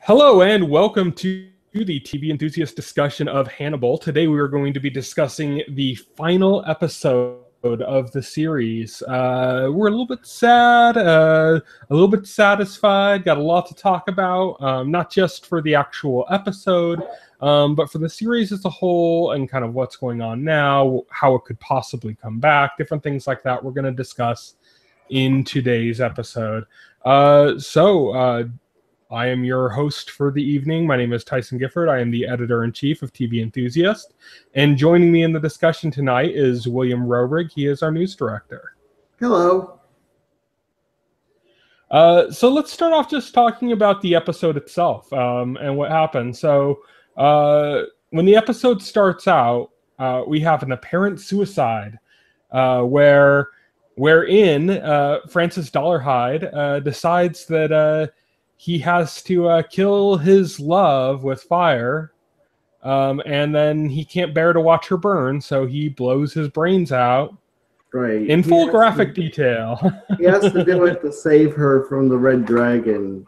Hello and welcome to the TV Enthusiast discussion of Hannibal. Today we are going to be discussing the final episode of the series. We're a little bit sad, a little bit satisfied, got a lot to talk about, not just for the actual episode, but for the series as a whole and kind of what's going on now, how it could possibly come back, different things like that we're going to discuss in today's episode. I am your host for the evening. My name is Tyson Gifford. I am the editor-in-chief of TV Enthusiast. And joining me in the discussion tonight is William Roerig. He is our news director. Hello. So let's start off just talking about the episode itself and what happened. So when the episode starts out, we have an apparent suicide wherein Francis Dollarhide decides that he has to kill his love with fire, and then he can't bear to watch her burn, so he blows his brains out. Right. In full graphic detail. He has to do it to save her from the red dragon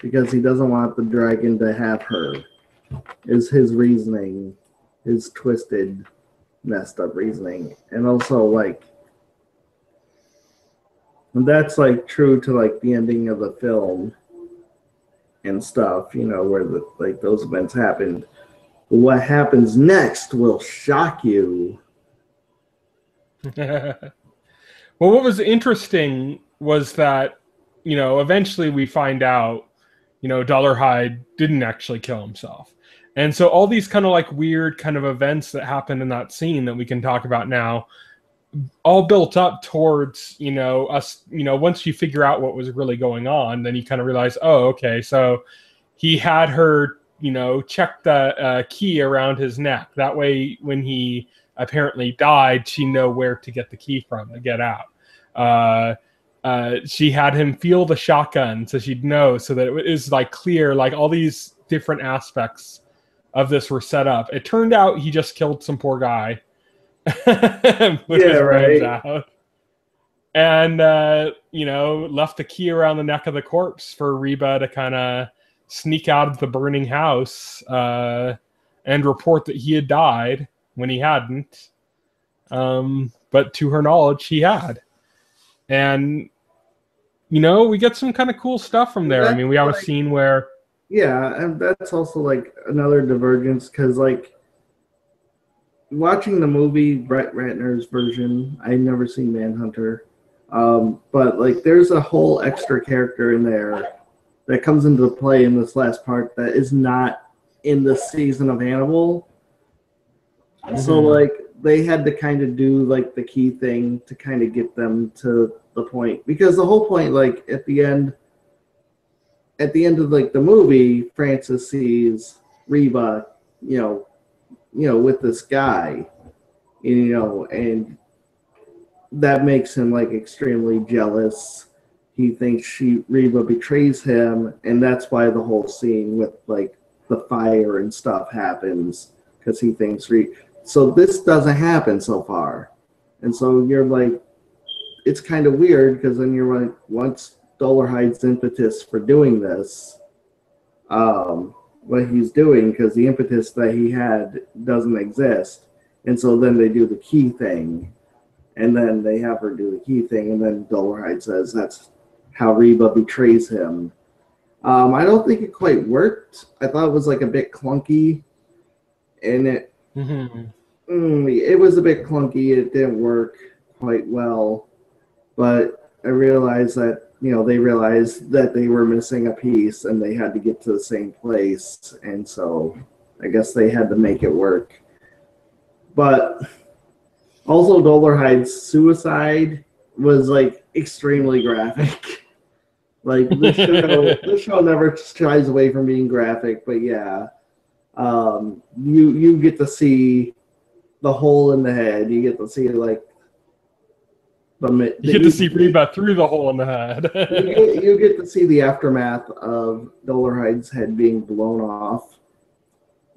because he doesn't want the dragon to have her, is his reasoning, his twisted, messed up reasoning. And also, that's true to the ending of the film and stuff, where those events happened. But what happens next will shock you. Well, what was interesting was that, eventually we find out, Dollarhide didn't actually kill himself. And so all these kind of weird kind of events that happened in that scene that we can talk about now, all built up towards, us, once you figure out what was really going on, then you kind of realize, oh, okay, so he had her, check the key around his neck. That way, when he apparently died, she'd know where to get the key from to get out. She had him feel the shotgun, so she'd know, so that it was clear, all these different aspects of this were set up. It turned out he just killed some poor guy. Out. And left the key around the neck of the corpse for Reba to kind of sneak out of the burning house and report that he had died when he hadn't, but to her knowledge he had. And we get some kind of cool stuff from there. We have a scene where and that's also another divergence, because watching the movie, Brett Ratner's version, I've never seen Manhunter, but there's a whole extra character in there that comes into play in this last part that is not in the season of Hannibal. Mm-hmm. So they had to kind of do the key thing to kind of get them to the point, because the whole point at the end of the movie, Francis sees Reba, with this guy, and that makes him extremely jealous. He thinks Reba betrays him, and that's why the whole scene with the fire and stuff happens, because he thinks so this doesn't happen so far. And so you're it's kind of weird, because then you're once Dollarhide's impetus for doing this, what he's doing, because the impetus that he had doesn't exist. And so then they do the key thing, and then they have her do the key thing, and then Dollarhide says that's how Reba betrays him. I don't think it quite worked. I thought it was a bit clunky, and it was a bit clunky. It didn't work quite well, but I realized that they realized that they were missing a piece and they had to get to the same place. And so I guess they had to make it work. But also Dollarhide's suicide was extremely graphic. The show never shies away from being graphic, but yeah. You get to see the hole in the head. You get to see you get to see Reba through the hole in the head. you get to see the aftermath of Dollarhide's head being blown off.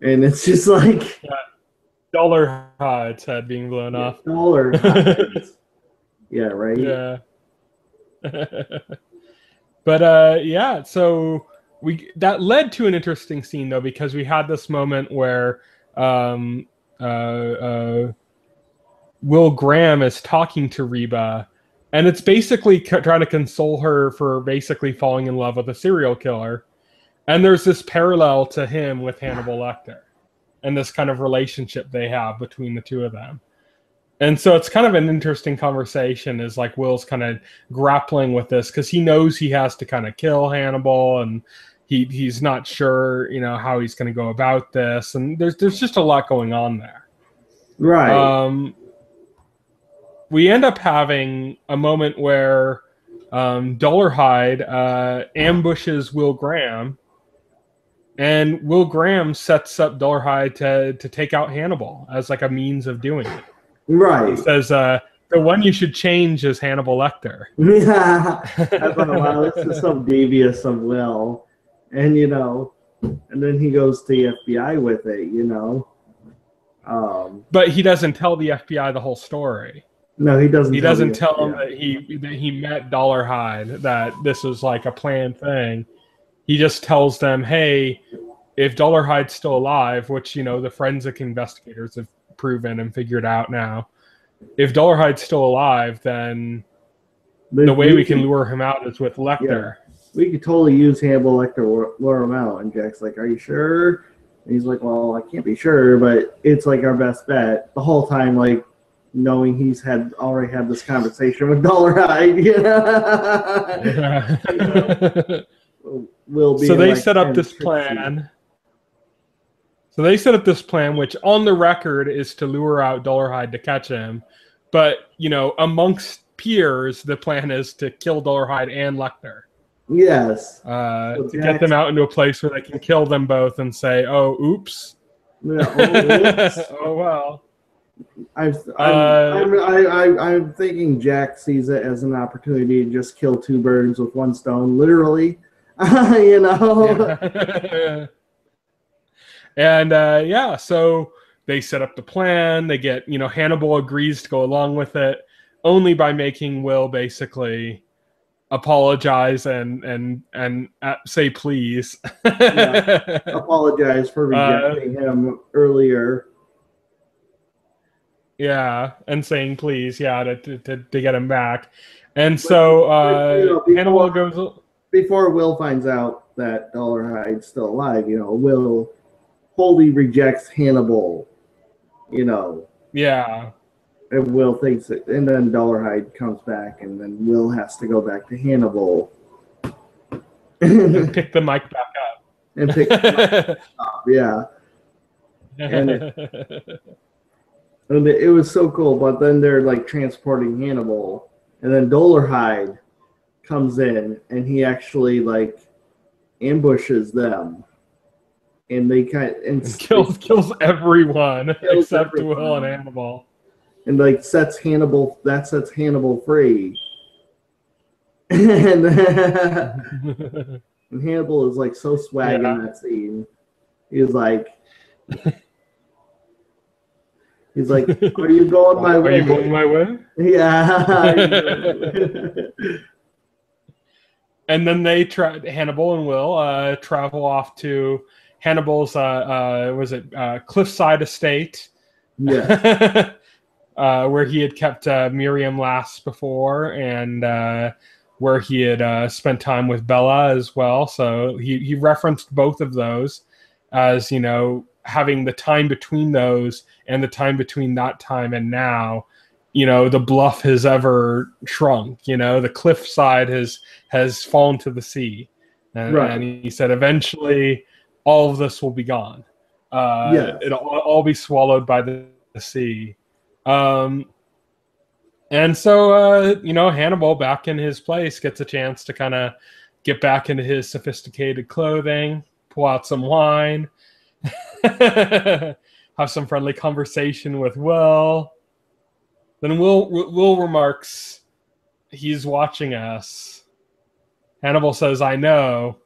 And it's just Dollarhide's head being blown off. Dollarhide. Yeah, right? Yeah. But so that led to an interesting scene though, because we had this moment where Will Graham is talking to Reba, and it's basically trying to console her for basically falling in love with a serial killer. And there's this parallel to him with Hannibal Lecter and this kind of relationship they have between the two of them. And so it's kind of an interesting conversation, is like Will's kind of grappling with this because he knows he has to kind of kill Hannibal, and he's not sure, how he's going to go about this. And there's just a lot going on there. Right. We end up having a moment where Dollarhide ambushes Will Graham, and Will Graham sets up Dollarhide to take out Hannibal as like a means of doing it. Right. He says, the one you should change is Hannibal Lecter. Yeah. I thought, wow, this is so devious of Will. And, and then he goes to the FBI with it, But he doesn't tell the FBI the whole story. No, he doesn't. He doesn't tell them that he met Dollarhide, that this was like a planned thing. He just tells them, hey, if Dollarhide's still alive, which, the forensic investigators have proven and figured out now, if Dollarhide's still alive, then the way we can lure him out is with Lecter. Yeah. We could totally use Hannibal Lecter to lure him out. And Jack's like, are you sure? And he's like, well, I can't be sure, but it's like our best bet. The whole time, like, knowing he's already had this conversation with Dollarhide. Will be so they set up this plan. So they set up this plan, which on the record is to lure out Dollarhide to catch him. But, amongst peers, the plan is to kill Dollarhide and Lecter. Yes. To get them out into a place where they can kill them both and say, oh, oops. Yeah, oh, well. I'm thinking Jack sees it as an opportunity to just kill two birds with one stone, literally. Yeah. And so they set up the plan. They get, Hannibal agrees to go along with it only by making Will basically apologize and say please. Yeah. Apologize for rejecting him earlier. Yeah, and saying please, to get him back. And so Hannibal goes... Before Will finds out that Dollarhide's still alive, Will wholly rejects Hannibal, Yeah. And Will thinks it, and then Dollarhide comes back, and then Will has to go back to Hannibal. And pick the mic back up. And pick the mic up, yeah. And it was so cool, but then they're like transporting Hannibal, and then Dollarhide comes in, and he actually like ambushes them, and they kills everyone except Will and Hannibal, and like sets Hannibal free. and Hannibal is like so swag in that scene. He's like, are you going my way? Are you going my way? Yeah. And then Hannibal and Will travel off to Hannibal's Cliffside Estate. Yeah. Where he had kept Miriam last before, and where he had spent time with Bella as well. So he referenced both of those as, having the time between those and the time between that time and now, the bluff has ever shrunk. The cliffside has fallen to the sea. And he said, eventually all of this will be gone. It'll all be swallowed by the sea. And so, Hannibal back in his place gets a chance to kind of get back into his sophisticated clothing, pull out some wine, have some friendly conversation with Will. Then Will remarks, he's watching us. Hannibal says, I know.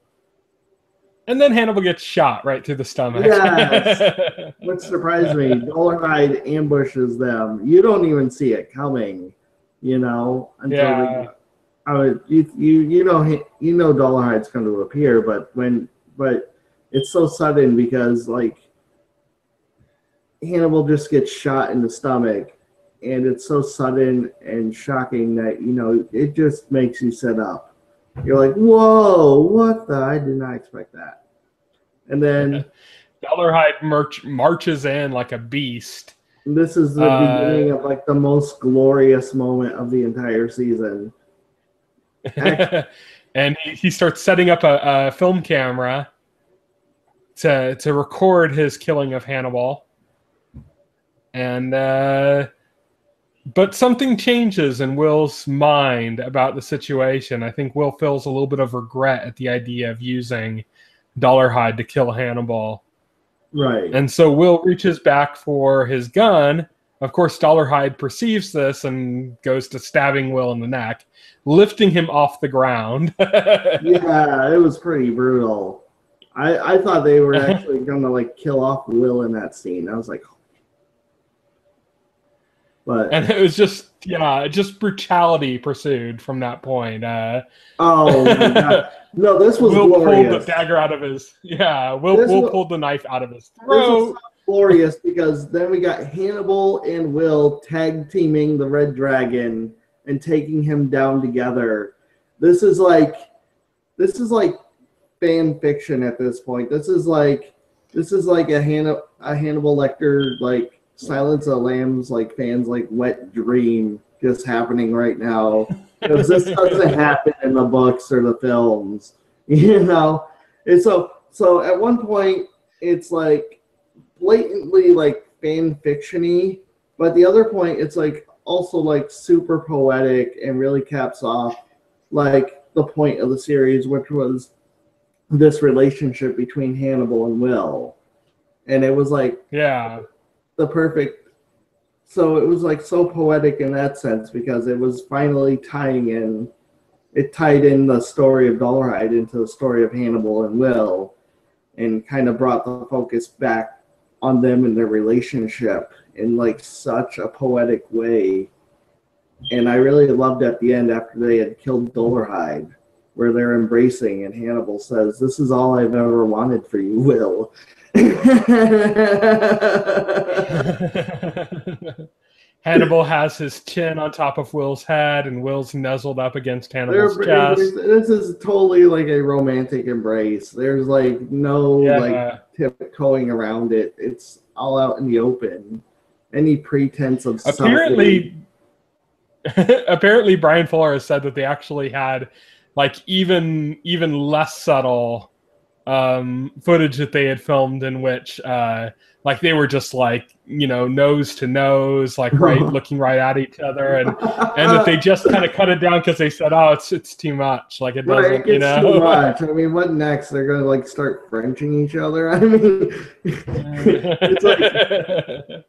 And then Hannibal gets shot right through the stomach. Yes. What surprised me, Dollarhide ambushes them. You don't even see it coming, until you know Dollarhide's going to appear, but it's so sudden because like Hannibal just gets shot in the stomach, and it's so sudden and shocking that it just makes you sit up. You're like, whoa, what the? I did not expect that. And then Dollarhide marches in like a beast. This is the beginning of like the most glorious moment of the entire season. And he starts setting up a film camera to record his killing of Hannibal. And but something changes in Will's mind about the situation. I think Will feels a little bit of regret at the idea of using Dollarhide to kill Hannibal. Right. And so Will reaches back for his gun. Of course, Dollarhide perceives this and goes to stabbing Will in the neck, lifting him off the ground. Yeah, it was pretty brutal. I thought they were actually going to like kill off Will in that scene. I was like, and it was just brutality pursued from that point. Oh my God. No, this was Will glorious. pulled the dagger out of his Will pulled the knife out of his throat. This was so glorious because then we got Hannibal and Will tag teaming the Red Dragon and taking him down together. This is like fan fiction at this point. This is like a Hannibal Lecter like Silence of the Lambs like fans like wet dream just happening right now, because this doesn't happen in the books or the films, And so at one point it's like blatantly like fan fiction-y, but the other point it's like also like super poetic and really caps off like the point of the series, which was this relationship between Hannibal and Will. And it was like the perfect, so it was like so poetic in that sense because it was finally tied in the story of Dollarhide into the story of Hannibal and Will, and kind of brought the focus back on them and their relationship in like such a poetic way. And I really loved at the end after they had killed Dollarhide, where they're embracing and Hannibal says, "This is all I've ever wanted for you, Will." Hannibal has his chin on top of Will's head, and Will's nuzzled up against Hannibal's chest. This is totally like a romantic embrace. There's like no like tiptoeing around it. It's all out in the open. Any pretense of apparently Brian Fuller has said that they actually had like even less subtle footage that they had filmed in which like they were just like nose to nose, like looking right at each other, and that they just kind of cut it down because they said, "Oh, it's too much." Like it doesn't, too much. I mean, what next? They're gonna like start Frenching each other. I mean, it's like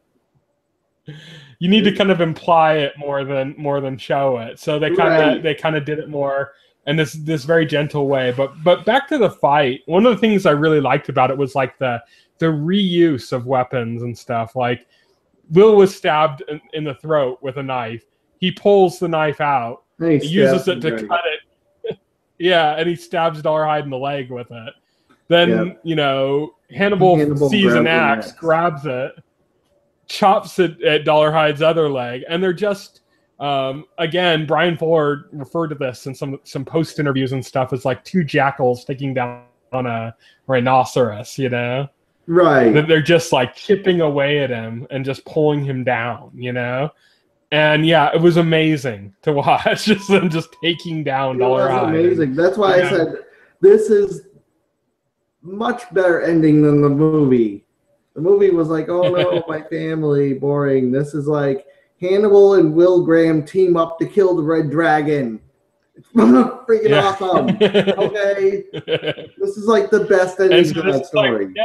you need to kind of imply it more than show it. So they kind of did it more in this very gentle way. But back to the fight. One of the things I really liked about it was like the reuse of weapons and stuff. Like Will was stabbed in the throat with a knife. He pulls the knife out. He uses it to cut it. Yeah, and he stabs Dollarhide in the leg with it. Then Hannibal sees an axe, grabs it, chops it at Dollarhide's other leg, and they're just again, Brian Fuller referred to this in some post interviews and stuff as like two jackals taking down on a rhinoceros, Right. That they're just like chipping away at him and just pulling him down, And yeah, it was amazing to watch just them just taking down Dollarhide. Amazing. That's why I said this is much better ending than the movie. The movie was like, oh no, my family, boring. This is like Hannibal and Will Graham team up to kill the Red Dragon. It's freaking awesome. Okay. This is like the best ending to that story. Like,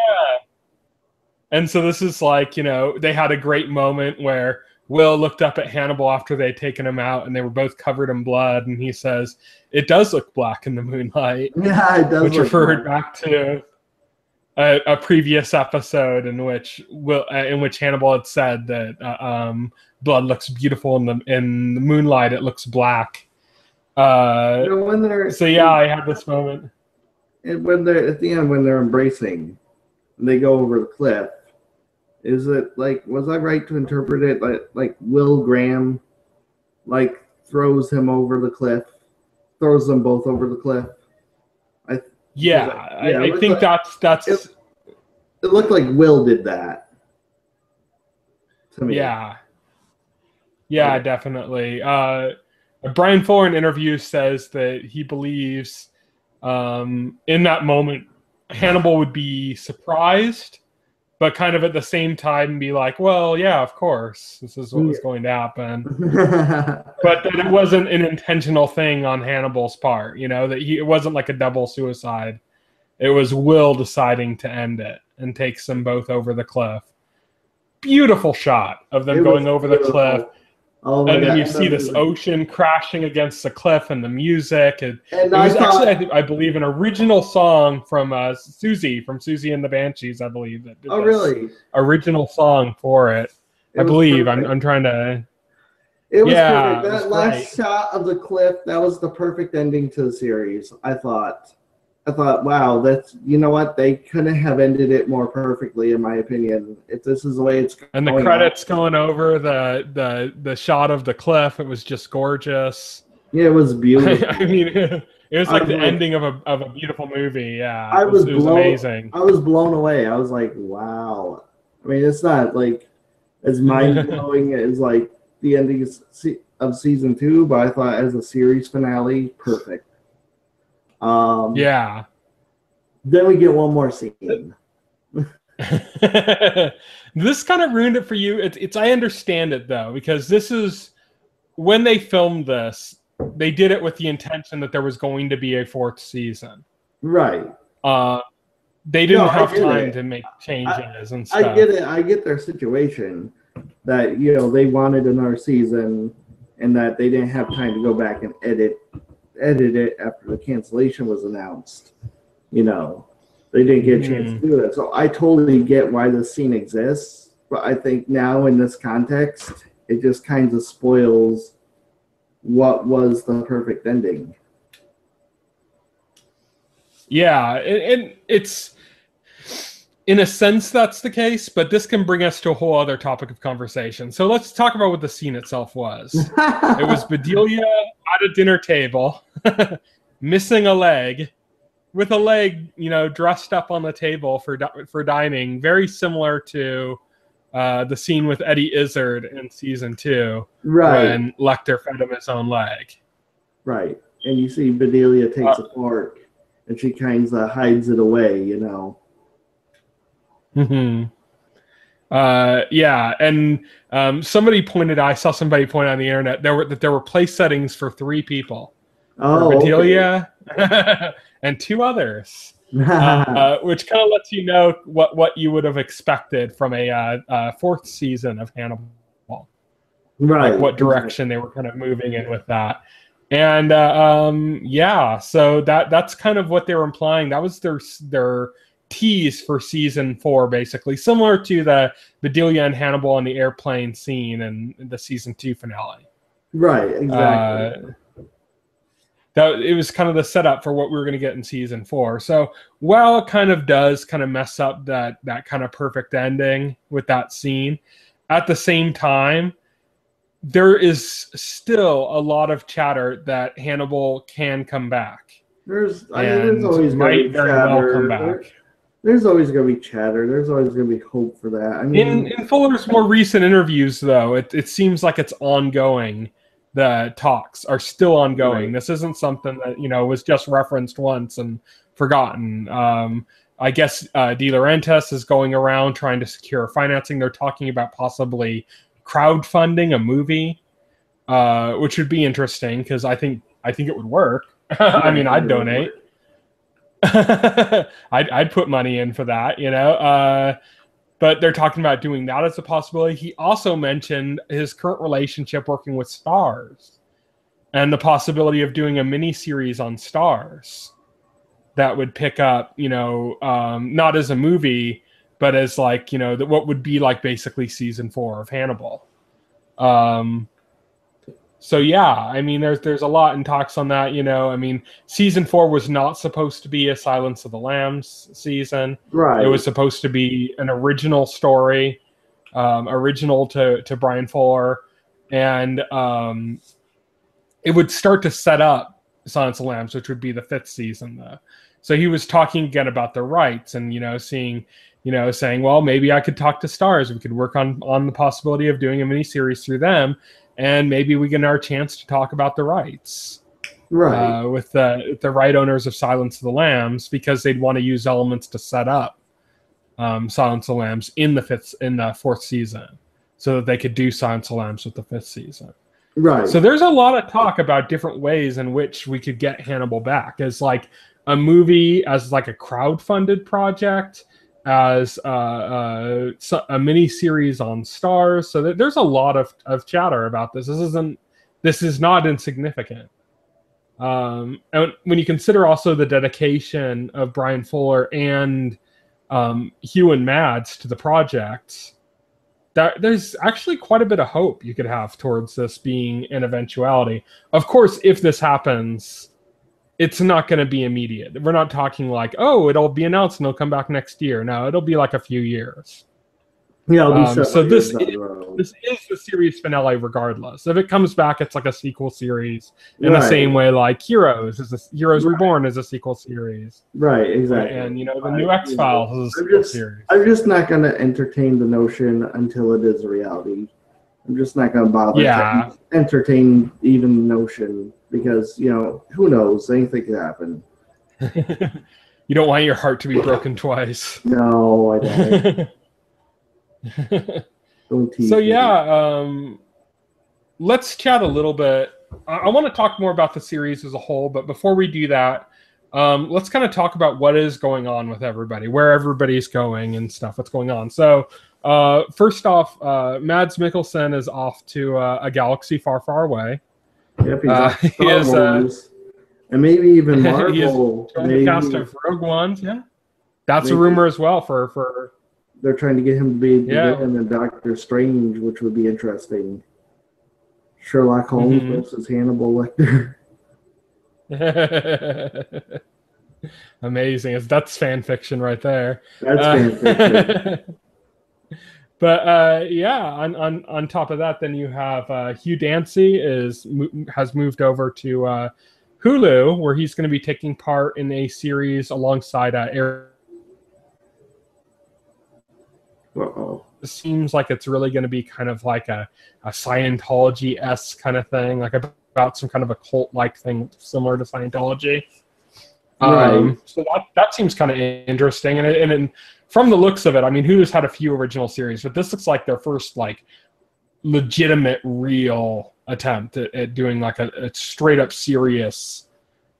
and so this is like, they had a great moment where Will looked up at Hannibal after they'd taken him out and they were both covered in blood. And he says, "It does look black in the moonlight." Yeah, it does. Which referred back to a previous episode in which Hannibal had said that blood looks beautiful in the moonlight. It looks black. You know, when they're So yeah, I had this moment. when they're at the end when they're embracing, and they go over the cliff. Is it like, was I right to interpret it like Will Graham like throws him over the cliff, throws them both over the cliff? Yeah, I think like, that's it looked like Will did that to me. Yeah, Okay. definitely. Brian Fuller in interviews says that he believes in that moment Hannibal would be surprised, but kind of at the same time be like, well, yeah, of course, this is what was going to happen. But that it wasn't an intentional thing on Hannibal's part, you know, that it wasn't like a double suicide. It was Will deciding to end it and takes them both over the cliff. Beautiful shot of them going over the cliff. Oh and then you see this ocean crashing against the cliff and the music. And it I was actually, I believe, an original song from Susie and the Banshees, I believe. That did really? Original song for it. I believe. I'm trying to... It was perfect. That last shot of the cliff, that was the perfect ending to the series, I thought. Wow, that's, you know what? They couldn't have ended it more perfectly, in my opinion. If this is the way it's going. And the credits going over the shot of the cliff, it was just gorgeous. Yeah, it was beautiful. I mean, it was like the ending of a beautiful movie. Yeah, it was amazing. I was blown away. I was like, wow. I mean, it's not like as mind blowing as like the ending of season 2, but I thought as a series finale, perfect. Yeah. Then we get one more scene. This kind of ruined it for you. It's I understand it though, because this is when they filmed this, they did it with the intention that there was going to be a 4th season. Right. They didn't have time to make changes and stuff. I get it. I get their situation that, you know, they wanted another season and that they didn't have time to go back and edit it after the cancellation was announced. You know, they didn't get a chance to do that. So I totally get why this scene exists, but I think now in this context, it just kind of spoils what was the perfect ending. Yeah, and it's, in a sense, that's the case, but this can bring us to a whole other topic of conversation. So let's talk about what the scene itself was. It was Bedelia at a dinner table, missing a leg, with a leg, you know, dressed up on the table for dining, very similar to the scene with Eddie Izzard in season 2, right, when Lecter fed him his own leg. Right, and you see Bedelia takes a fork, and she kind of hides it away, you know. Yeah, and I saw somebody point on the internet there were place settings for 3 people. Oh, for Bedelia, okay. And 2 others, which kind of lets you know what you would have expected from a 4th season of Hannibal. Right. Like what direction they were kind of moving in with that. And yeah, so that's kind of what they were implying. That was their tease for season 4, basically similar to the Bedelia and Hannibal on the airplane scene in the season 2 finale. Right, exactly. That it was kind of the setup for what we were going to get in season 4. So while it kind of does kind of mess up that kind of perfect ending with that scene, at the same time, there is still a lot of chatter that Hannibal can come back. There's always might very well come back. There's always going to be chatter. There's always going to be hope for that. I mean, in Fuller's more recent interviews, though, it seems like it's ongoing. The talks are still ongoing. Right. This isn't something that, you know, was just referenced once and forgotten. I guess De Laurentiis is going around trying to secure financing. They're talking about possibly crowdfunding a movie, which would be interesting because I think it would work. I mean, I'd donate. I'd put money in for that, you know. But they're talking about doing that as a possibility. He also mentioned his current relationship working with Starz and the possibility of doing a mini series on Starz that would pick up, you know, not as a movie, but as like, you know, what would be like basically season 4 of Hannibal. So yeah, I mean, there's a lot in talks on that. I mean, season 4 was not supposed to be a Silence of the Lambs season. It Right. was supposed to be an original story, original to Brian Fuller, and it would start to set up Silence of the Lambs, which would be the 5th season, though. So he was talking again about the rights, and saying, well, maybe I could talk to Stars. We could work on the possibility of doing a miniseries through them, and maybe we get our chance to talk about the rights Right. with the right owners of Silence of the Lambs, because they'd want to use elements to set up Silence of the Lambs in the 4th season, so that they could do Silence of the Lambs with the 5th season. Right. So there's a lot of talk about different ways in which we could get Hannibal back, as like a movie, as like a crowd-funded project, as a mini series on Stars. So there's a lot of chatter about this. This is not insignificant. And when you consider also the dedication of Brian Fuller and Hugh and Mads to the project, there's actually quite a bit of hope you could have towards this being an eventuality. Of course, if this happens, it's not going to be immediate. We're not talking like, oh, it'll be announced and it'll come back next year. No, it'll be like a few years. Yeah, So this is the series finale regardless. If it comes back, it's like a sequel series in the same way like Heroes Reborn is a sequel series. Right, exactly. And the new X-Files is a sequel series. I'm just not going to entertain the notion until it is a reality. I'm just not going to bother to entertain even the notion, because, who knows? Anything could happen. You don't want your heart to be broken twice. No, I don't. So yeah, let's chat a little bit. I want to talk more about the series as a whole, but before we do that, let's kind of talk about what is going on with everybody, where everybody's going and stuff, what's going on. So first off, Mads Mikkelsen is off to a galaxy far, far away. Yep, he's off to Star Wars. And maybe even Marvel. He is the cast of Rogue One. Yeah, that's a rumor as well for they're trying to get him to be in Doctor Strange, which would be interesting. Sherlock Holmes versus Hannibal Lecter. Amazing. That's fan fiction right there. That's fan fiction. But on top of that, then you have Hugh Dancy has moved over to Hulu, where he's going to be taking part in a series alongside Eric. It seems like it's really going to be kind of like a Scientology-esque kind of thing, like about some kind of a cult-like thing similar to Scientology. Right. So that seems kind of interesting, and from the looks of it, I mean, Hulu's had a few original series, but this looks like their first like legitimate, real attempt at doing like a straight-up serious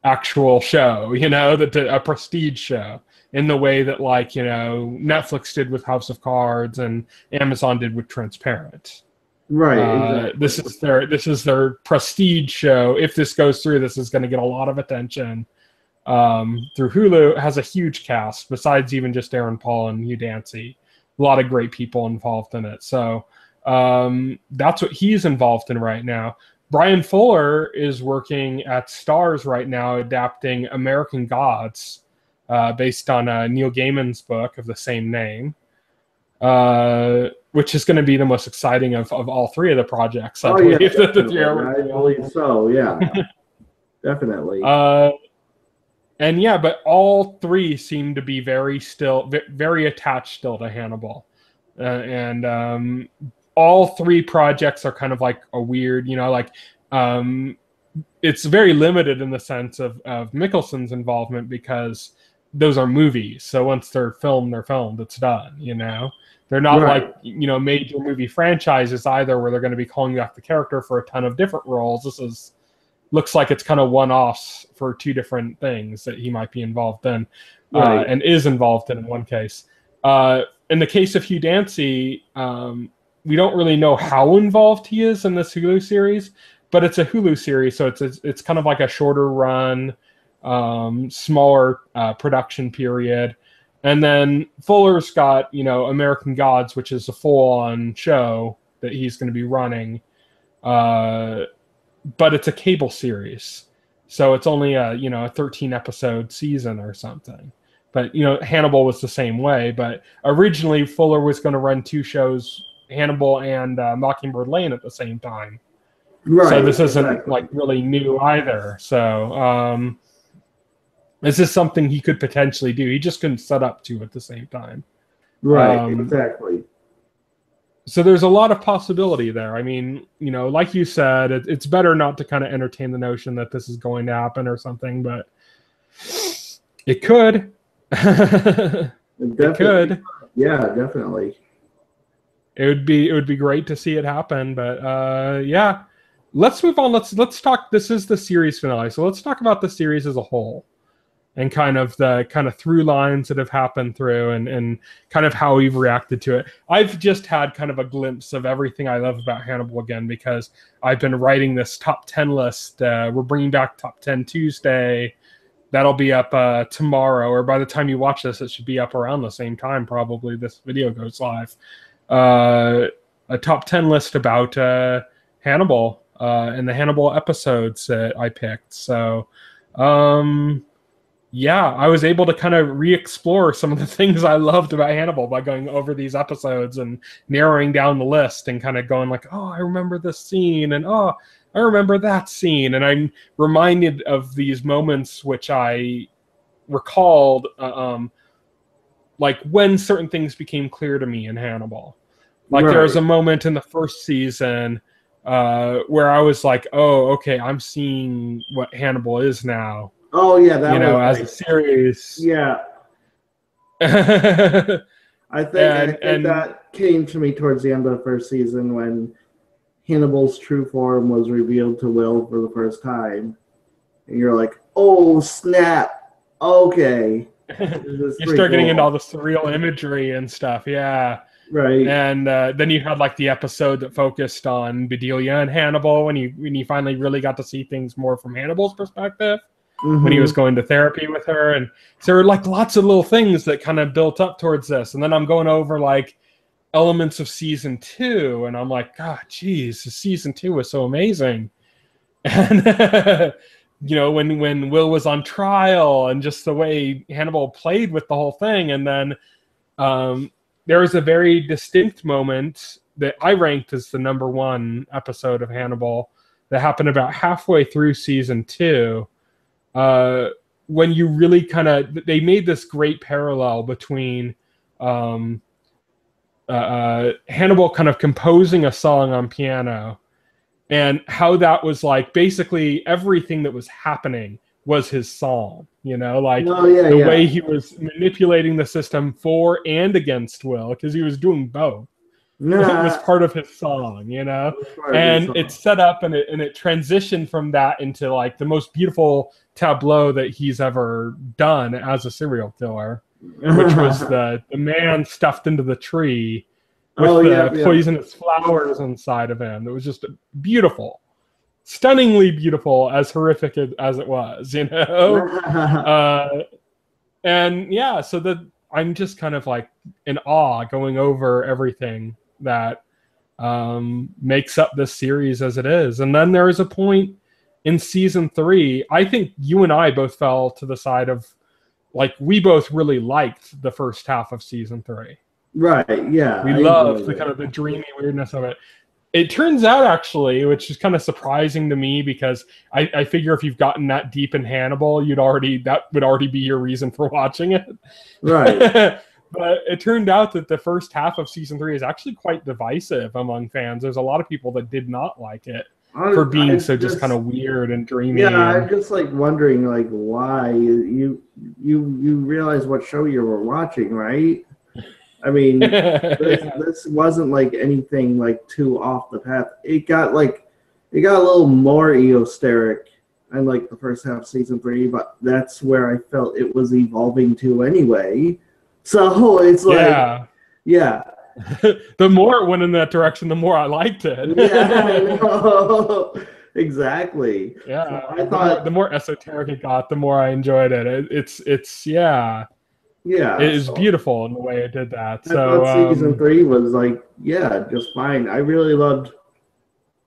actual show, a prestige show, in the way that like Netflix did with House of Cards and Amazon did with Transparent. Right. Exactly. This is their prestige show. If this goes through, this is going to get a lot of attention through Hulu. It has a huge cast besides even just Aaron Paul and Hugh Dancy. A lot of great people involved in it. So that's what he's involved in right now. Brian Fuller is working at Stars right now, adapting American Gods, based on Neil Gaiman's book of the same name, which is going to be the most exciting of all three of the projects. I believe so. Yeah, definitely. But all three seem to be very attached still to Hannibal, and all three projects are kind of like a weird, it's very limited in the sense of Mikkelsen's involvement, because those are movies. So once they're filmed, it's done, They're not like, major movie franchises either, where they're going to be calling back the character for a ton of different roles. This looks like it's kind of one-offs for two different things that he might be involved in, and is involved in one case. In the case of Hugh Dancy, we don't really know how involved he is in this Hulu series, but it's a Hulu series, so it's kind of like a shorter run, smaller production period. And then Fuller's got, American Gods, which is a full-on show that he's going to be running. but it's a cable series, so it's only a 13 episode season or something. But Hannibal was the same way. But originally Fuller was going to run 2 shows, Hannibal and Mockingbird Lane, at the same time. Right. So this isn't like really new either. So this is something he could potentially do. He just couldn't set up 2 at the same time. Right. Exactly. So there's a lot of possibility there. I mean, like you said, it's better not to kind of entertain the notion that this is going to happen or something, but it could. It could. Yeah, definitely. It would be great to see it happen, but yeah. Let's move on. Let's talk. This is the series finale, so let's talk about the series as a whole, and kind of the through lines that have happened through, and kind of how we've reacted to it. I've just had kind of a glimpse of everything I love about Hannibal again, because I've been writing this top 10 list. We're bringing back Top 10 Tuesday. That'll be up tomorrow, or by the time you watch this, it should be up around the same time probably this video goes live. A top 10 list about Hannibal and the Hannibal episodes that I picked. So yeah, I was able to kind of re-explore some of the things I loved about Hannibal by going over these episodes and narrowing down the list and kind of going like, oh, I remember this scene, and oh, I remember that scene. And I'm reminded of these moments which I recalled like when certain things became clear to me in Hannibal. Like there was a moment in the first season where I was like, oh, okay, I'm seeing what Hannibal is now. Oh yeah, that was as a series. Yeah. I think that came to me towards the end of the first season when Hannibal's true form was revealed to Will for the first time. And you're like, oh snap. Okay. You start getting into all the surreal imagery and stuff, yeah. Right. And then you had like the episode that focused on Bedelia and Hannibal when you finally really got to see things more from Hannibal's perspective. Mm-hmm. When he was going to therapy with her. And so there were like lots of little things that kind of built up towards this. And then I'm going over like elements of season 2, and I'm like, God, geez, season 2 was so amazing. And when Will was on trial and just the way Hannibal played with the whole thing. And then there was a very distinct moment that I ranked as the number 1 episode of Hannibal that happened about halfway through season 2. When you really they made this great parallel between Hannibal kind of composing a song on piano, and how that was like basically everything that was happening was his song, the way he was manipulating the system for and against Will, because he was doing both. It was part of his song, and it set up and it transitioned from that into like the most beautiful tableau that he's ever done as a serial killer, which was the man stuffed into the tree with poisonous flowers inside of him. It was just beautiful, stunningly beautiful, as horrific as it was, and yeah, so I'm just kind of like in awe going over everything that makes up this series as it is. And then there is a point in season 3, I think you and I both fell to the side of like, we both really liked the first half of season 3. Right, yeah. We loved the kind of the dreamy weirdness of it. It turns out, actually, which is kind of surprising to me, because I figure if you've gotten that deep in Hannibal, that would already be your reason for watching it. Right. But it turned out that the first half of season 3 is actually quite divisive among fans. There's a lot of people that did not like it for being just kind of weird and dreamy. Yeah, I'm just like wondering like why you realize what show you were watching, right? I mean, this wasn't like anything like too off the path. It got a little more eosteric in like the first half of season 3, but that's where I felt it was evolving to anyway. So it's like, yeah. The more it went in that direction, the more I liked it. Yeah, I know. Exactly. Yeah, so I thought the more esoteric it got, the more I enjoyed it. It's yeah. It is beautiful in the way it did that. I thought season 3 was like, just fine. I really loved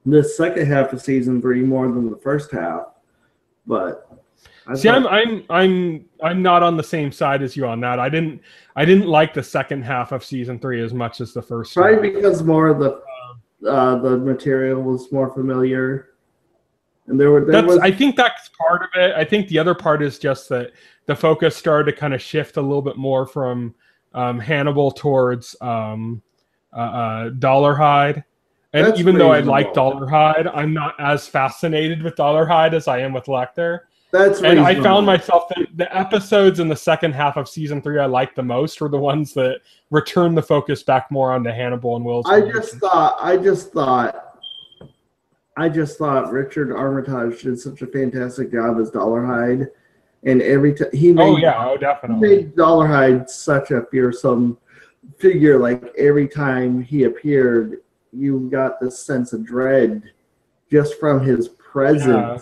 the second half of season 3 more than the first half. But see, I'm not on the same side as you on that. I didn't like the second half of season 3 as much as the first. Probably because more of the material was more familiar. And there was. I think that's part of it. I think the other part is just that the focus started to kind of shift a little bit more from Hannibal towards Dollarhide. And That's even though I reasonable. like Dollarhide, I'm not as fascinated with Dollarhide as I am with Lecter. That's And I reasonable. found myself that the episodes in the second half of season 3 I liked the most were the ones that returned the focus back more onto Hannibal and Will's. I just thought Richard Armitage did such a fantastic job as Dollarhide, and every time he made, definitely made Dollarhide such a fearsome figure. Like every time he appeared, you got this sense of dread just from his presence. Yeah.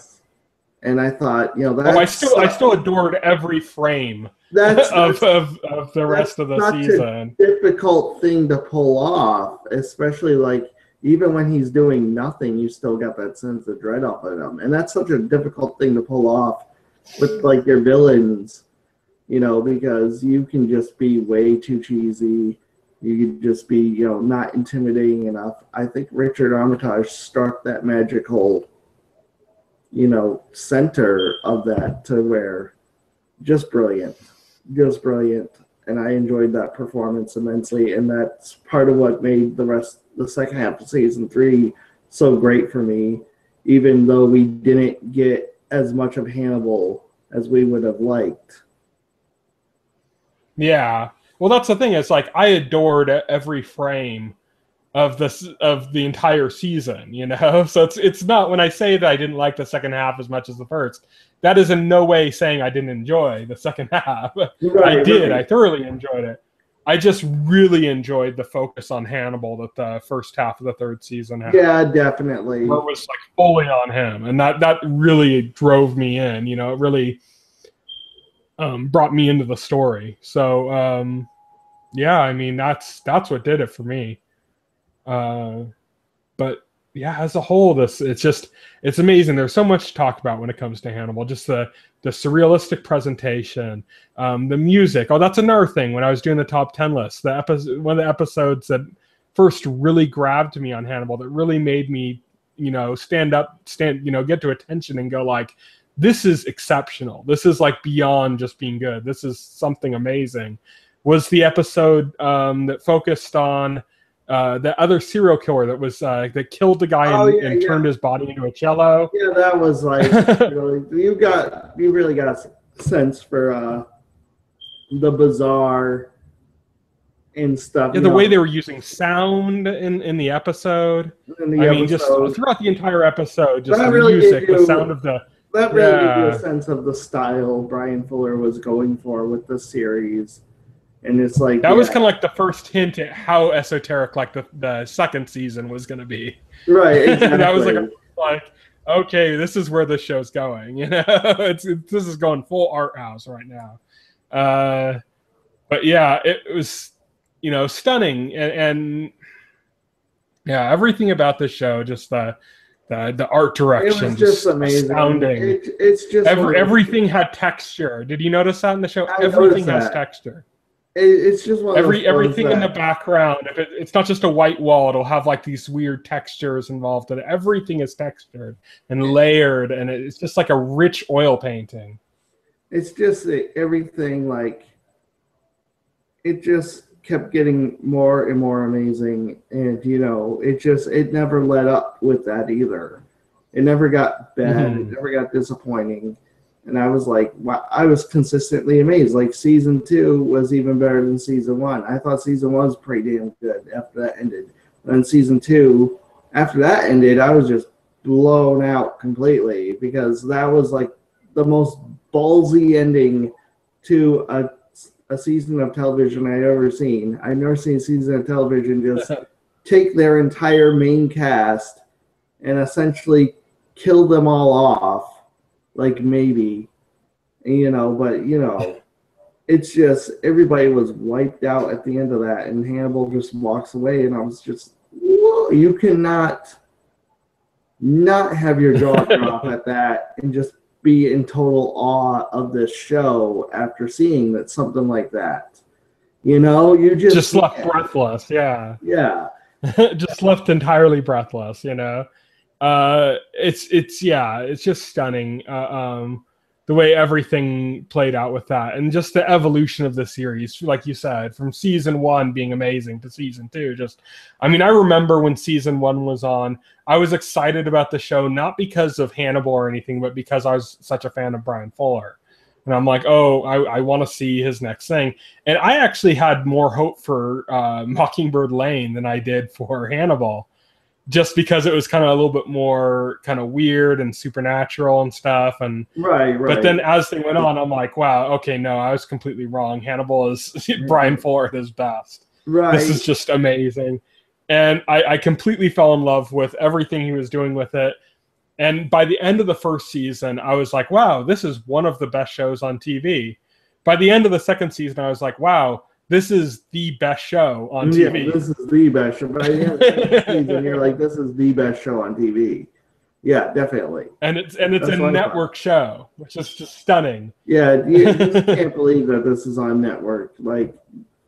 And I thought, that's I still adored every frame of the rest of the season. A difficult thing to pull off, especially like even when he's doing nothing, you still got that sense of dread off of him, and that's such a difficult thing to pull off with like your villains, because you can just be way too cheesy. You could just be, not intimidating enough. I think Richard Armitage struck that magical center of that to where just brilliant. And I enjoyed that performance immensely. And that's part of what made the second half of season 3 so great for me, even though we didn't get as much of Hannibal as we would have liked. Yeah. Well, that's the thing. It's like I adored every frame of the entire season, So it's not, when I say that I didn't like the second half as much as the first, that is in no way saying I didn't enjoy the second half. Right, I did. right. I thoroughly enjoyed it. I just really enjoyed the focus on Hannibal that the first half of the third season had. Yeah, definitely. Where it was like fully on him, and that really drove me in. It really brought me into the story. So yeah, I mean that's what did it for me. But yeah, as a whole, it's amazing. There's so much to talk about when it comes to Hannibal. Just the surrealistic presentation, the music. Oh, that's another thing. When I was doing the top 10 list, one of the episodes that first really grabbed me on Hannibal, that really made me, get to attention and go like, this is exceptional. This is like beyond just being good. This is something amazing. Was the episode that focused on the other serial killer that killed the guy and turned his body into a cello. Yeah, that was like you really got a sense for the bizarre and stuff. Yeah, the way they were using sound in the episode. Just throughout the entire episode, just the music, the sound of the. That really gave you a sense of the style Brian Fuller was going for with the series. And it's like that was kind of like the first hint at how esoteric like the second season was going to be. Right. Exactly. That was like okay, this is where this show's going. This is going full art house right now. But yeah, it was stunning and yeah, everything about this show, just the art direction, it was just amazing. Astounding. It's just everything had texture. Did you notice that in the show? Everything has texture. It's just one of everything in the background. If it's not just a white wall, it'll have like these weird textures involved in it. Everything is textured and layered, and it's just like a rich oil painting. It's just everything, like it just kept getting more and more amazing, and it never let up with that either. It never got bad. Mm-hmm. It never got disappointing. And I was like, wow, I was consistently amazed. Like season 2 was even better than season 1. I thought season 1 was pretty damn good after that ended. And then season 2, after that ended, I was just blown out completely, because that was like the most ballsy ending to a season of television I'd ever seen. I've never seen a season of television just take their entire main cast and essentially kill them all off. Like maybe, but it's just everybody was wiped out at the end of that, and Hannibal just walks away, and I was just, whoa, you cannot not have your jaw drop at that and just be in total awe of this show after seeing that something like that. You know, you just left breathless. Yeah. Yeah. Just left entirely breathless, you know. It's just stunning. The way everything played out with that, and just the evolution of the series, like you said, from season 1 being amazing to season 2. I remember when season 1 was on, I was excited about the show, not because of Hannibal or anything, but because I was such a fan of Bryan Fuller. And I'm like, oh, I want to see his next thing. And I actually had more hope for Mockingbird Lane than I did for Hannibal, just because it was kind of a little bit more kind of weird and supernatural and stuff. And right. But then as they went on, I'm like, wow, okay, no, I was completely wrong. Hannibal is Bryan Fuller at his best. Right. This is just amazing. And I completely fell in love with everything he was doing with it. And by the end of the first season, I was like, wow, this is one of the best shows on TV. By the end of the second season, I was like, wow, this is the best show on TV. Yeah, this is the best show. By the end of the season, you're like, this is the best show on TV. Yeah, definitely. And it's a network show, which is just stunning. Yeah, you just can't believe that this is on network. Like,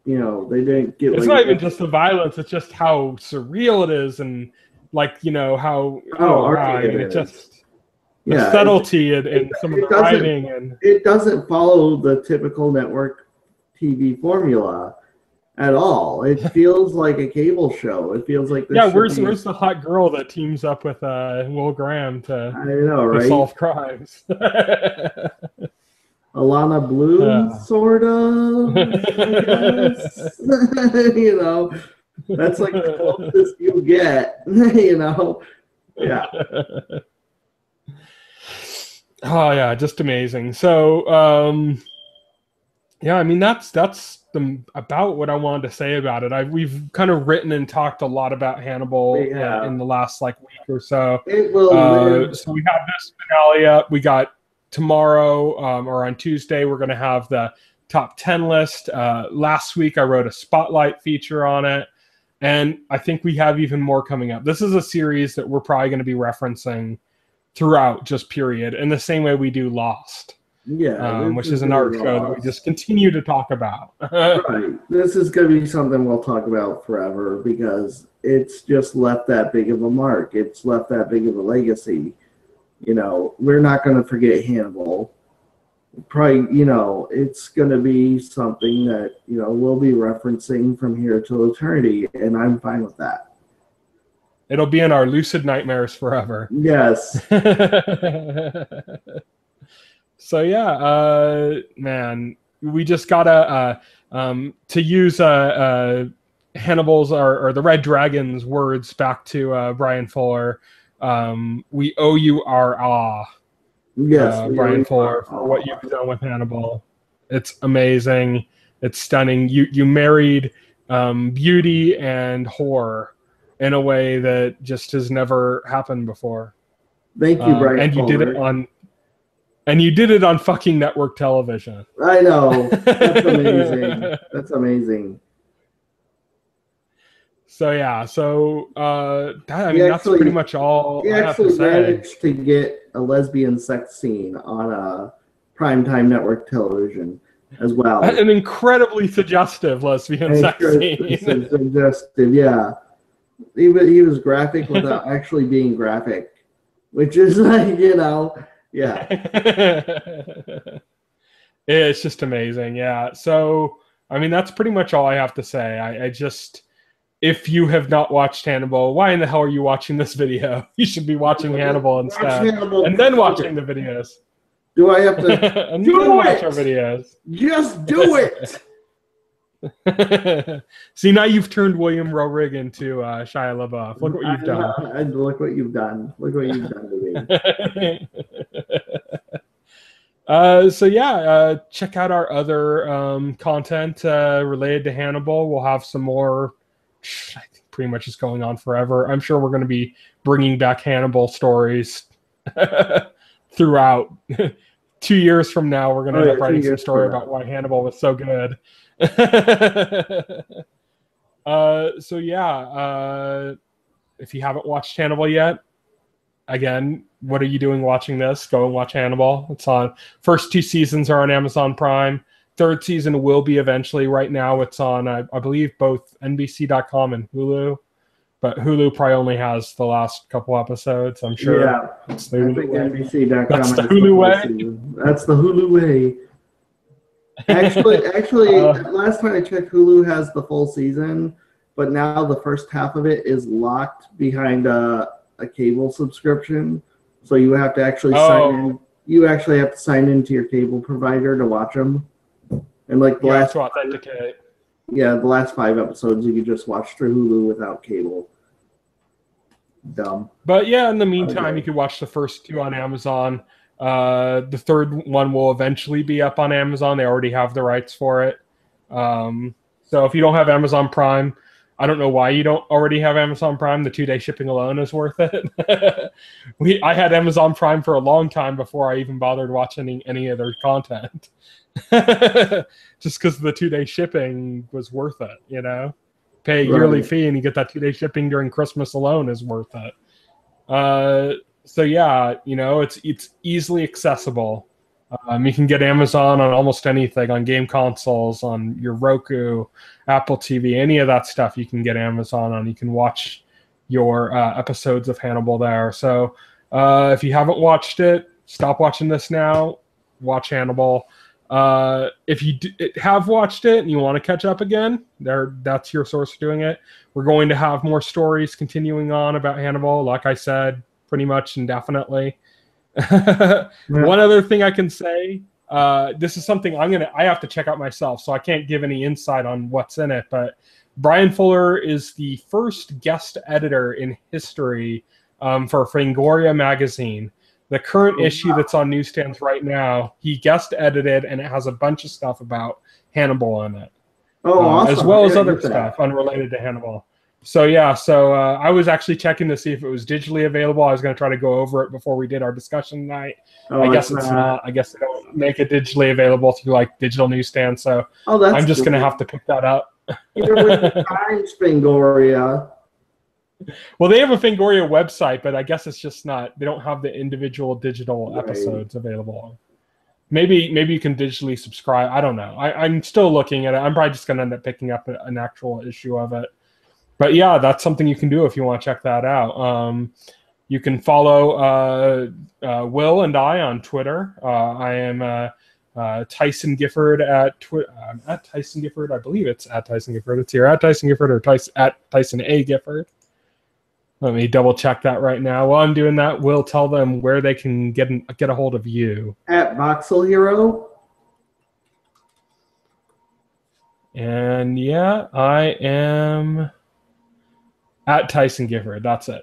you know, they didn't get. It's not even just the violence; it's just how surreal it is, and like, you know, how it just the subtlety and some of the writing, and it doesn't follow the typical network TV formula at all. It feels like a cable show. It feels like where's the hot girl that teams up with Will Graham to solve crimes? Alana Bloom, sort of, I guess. You know, that's like the closest you get. You know, yeah. Oh yeah, just amazing. So, yeah, I mean that's about what I wanted to say about it. We've kind of written and talked a lot about Hannibal in the last week or so. It will. So we have this finale up. We got tomorrow or on Tuesday, we're going to have the top 10 list. Last week, I wrote a spotlight feature on it, and I think we have even more coming up. This is a series that we're probably going to be referencing throughout, just period, in the same way we do Lost. Yeah, which is another show that we just continue to talk about. Right. This is going to be something we'll talk about forever because it's just left that big of a mark. It's left that big of a legacy. You know, we're not going to forget Hannibal. Probably, you know, it's going to be something that, you know, we'll be referencing from here till eternity, and I'm fine with that. It'll be in our lucid nightmares forever. Yes. So yeah, man, we just gotta to use Hannibal's or the Red Dragon's words back to Bryan Fuller. We owe you our awe, Bryan Fuller, for what you've done with Hannibal. It's amazing. It's stunning. You married beauty and horror in a way that just has never happened before. Thank you, Bryan and Fuller. You did it on fucking network television. I know. That's amazing. That's amazing. So yeah, that's pretty much all I have to say. He actually managed to get a lesbian sex scene on a primetime network television as well. An incredibly suggestive lesbian sex scene. Suggestive, yeah. He was graphic without actually being graphic, which is like, you know. Yeah. It's just amazing. Yeah. So, I mean, that's pretty much all I have to say. I just, if you have not watched Hannibal, why in the hell are you watching this video? You should be watching Hannibal instead. And then watching the videos. Do I have to and then watch our videos? Just do it. See, now you've turned William Rorig into Shia LaBeouf. Look what you've done. Look what you've done. Look what you've done to me. So yeah, check out our other content related to Hannibal. We'll have some more. I think pretty much is going on forever. I'm sure we're going to be bringing back Hannibal stories throughout. 2 years from now, we're going to end up writing some story about why Hannibal was so good. So yeah, if you haven't watched Hannibal yet, again, what are you doing watching this? Go and watch Hannibal. It's on. First 2 seasons are on Amazon Prime. Third season will be eventually. Right now, it's on, I believe, both NBC.com and Hulu. But Hulu probably only has the last couple episodes. I'm sure. Yeah, it's the I think NBC.com. That's the Hulu way. That's the Hulu way. Actually, last time I checked, Hulu has the full season, but now the first half of it is locked behind a cable subscription. So you have to actually sign in. You actually have to sign into your cable provider to watch them. And like the last, to authenticate. Yeah, the last 5 episodes you could just watch through Hulu without cable. Dumb. But yeah, in the meantime, you can watch the first 2 on Amazon. The third one will eventually be up on Amazon. They already have the rights for it. So if you don't have Amazon Prime, I don't know why you don't already have Amazon Prime. The 2-day shipping alone is worth it. I had Amazon Prime for a long time before I even bothered watching any of their content. Just because the 2-day shipping was worth it, you know? Pay a yearly fee and you get that 2-day shipping during Christmas alone is worth it. So yeah, you know, it's easily accessible. You can get Amazon on almost anything, on game consoles, on your Roku, Apple TV, any of that stuff you can get Amazon on. You can watch your episodes of Hannibal there. So if you haven't watched it, stop watching this now. Watch Hannibal. If you have watched it and you want to catch up again, that's your source for doing it. We're going to have more stories continuing on about Hannibal, like I said, pretty much indefinitely. One other thing I can say, this is something I have to check out myself, so I can't give any insight on what's in it, but Bryan Fuller is the first guest editor in history for Fangoria magazine. The current issue that's on newsstands right now, he guest edited, and it has a bunch of stuff about Hannibal in it. Awesome. As well as other stuff unrelated to Hannibal. So yeah, I was actually checking to see if it was digitally available. I was going to try to go over it before we did our discussion tonight. I guess it's not. I guess they don't make it digitally available through like digital newsstands. So I'm just going to have to pick that up. You're with the Times, Fangoria. Well, they have a Fangoria website, but I guess it's just not. They don't have the individual digital episodes available. Maybe you can digitally subscribe. I don't know. I'm still looking at it. I'm probably just going to end up picking up an actual issue of it. But yeah, that's something you can do if you want to check that out. You can follow Will and I on Twitter. I am Tyson Gifford at Twitter. At Tyson Gifford. I believe it's at Tyson Gifford. It's here at Tyson Gifford or at Tyson A. Gifford. Let me double check that right now. While I'm doing that, Will, tell them where they can get a hold of you. At Voxel Hero. And yeah, I am at Tyson Gifford. That's it.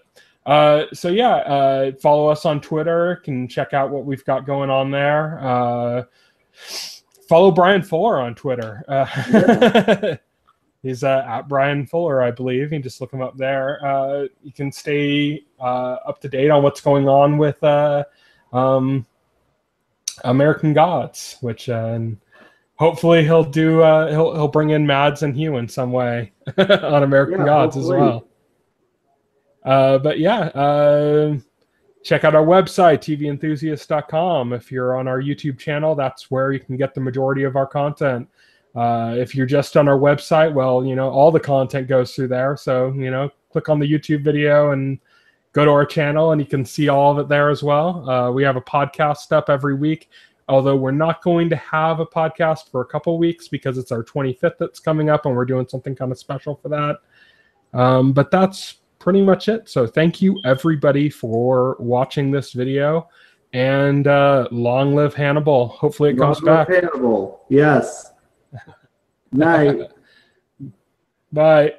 So yeah, follow us on Twitter. Can check out what we've got going on there. Follow Bryan Fuller on Twitter. He's at Bryan Fuller, I believe. You can just look him up there. You can stay up to date on what's going on with American Gods, which hopefully he'll do. He'll bring in Mads and Hugh in some way on American Gods hopefully. As well. But yeah, check out our website, tventhusiast.com. If you're on our YouTube channel, that's where you can get the majority of our content. If you're just on our website, well, you know, all the content goes through there. So, you know, click on the YouTube video and go to our channel and you can see all of it there as well. We have a podcast up every week, although we're not going to have a podcast for a couple of weeks because it's our 25th that's coming up and we're doing something kind of special for that. But that's pretty much it. So thank you everybody for watching this video, and long live Hannibal. Hopefully it comes back. Hannibal. Yes. Night. Bye.